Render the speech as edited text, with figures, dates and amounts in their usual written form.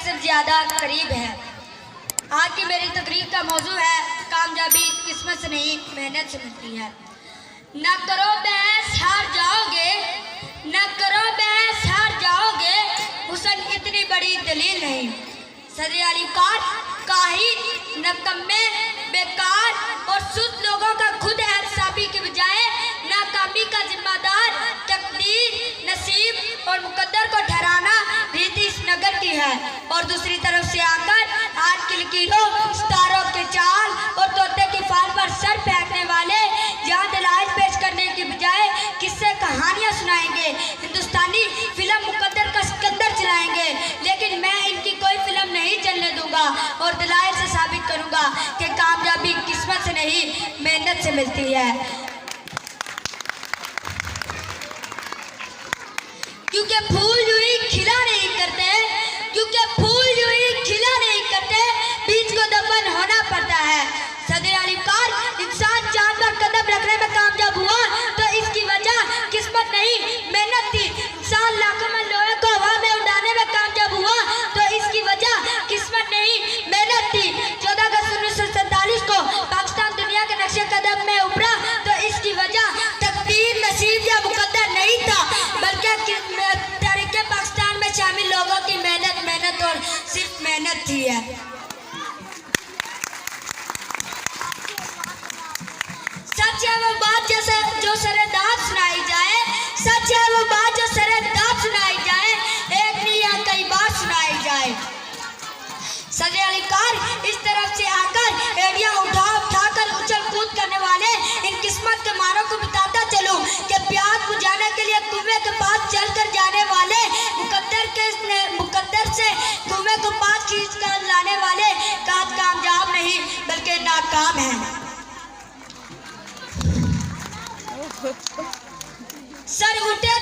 से ज़्यादा करीब है। आज की मेरी तकरीर का मौजू है कामयाबी किस्मत से नहीं मेहनत से मिलती है। न करो बहस हार जाओगे, न करो बहस हार जाओगे, हुस्न इतनी बड़ी दलील नहीं। सदर अली कार काहिल, नकम्मे, बेकार और सुस्त लोगों का खुद एहसाबी के बजाय नाकामी का जिम्मेदार तकदीर, नसीब और मुकद्दर को ठहराना रीति इस नगर की है। और दूसरी तरफ से आकर आज की लकीरों, सितारों के चाल और तोते की फाल पर सर फेंकने वाले यहाँ दलाइल पेश करने की बजाय किस्से कहानियाँ सुनाएंगे, हिंदुस्तानी फिल्म मुकद्दर का सिकंदर चलाएंगे। लेकिन मैं इनकी कोई फिल्म नहीं चलने दूंगा और दलाइल से साबित करूंगा कि कामयाबी किस्मत से नहीं मेहनत से मिलती है। क्योंकि फूल यूं ही खिला नहीं करते, क्योंकि फूल यूं ही खिला नहीं करते, बीज को दफन होना पड़ता है। सदर अली कार इंसान चांद पर कदम रखने में कामयाब हुआ तो इसकी वजह किस्मत नहीं मेहनत थी। इंसान लाखों में लोहे को हवा में उड़ाने में कामयाब हुआ तो इसकी वजह किस्मत नहीं मेहनत थी। 14 अगस्त 1947 को पाकिस्तान दुनिया के नक्शे कदम में उभरा तो इसकी वजह तकदीर, नसीब या मुकद्दर नहीं था, बल्कि तहरीके पाकिस्तान में शामिल लोगों की मेहनत और सिर्फ मेहनत थी है। सच है वो बात जैसे जो सरेदार सुनाई जाए, सच है वो बात जो सरेदार सुनाई जाए, एक नहीं या कई बार सुनाई जाए। सदर अली कार इस तरफ से आकर एडिया उठाकर उछल कूद करने वाले इन किस्मत के मारों को बताता चलूं कि प्यास बुझाने के लिए कुएं के पास चलकर जाने वाले मुकद्दर से कुएं को पास खींच कर लाने वाले कामयाब नहीं बल्कि नाकाम हैं। सर उठे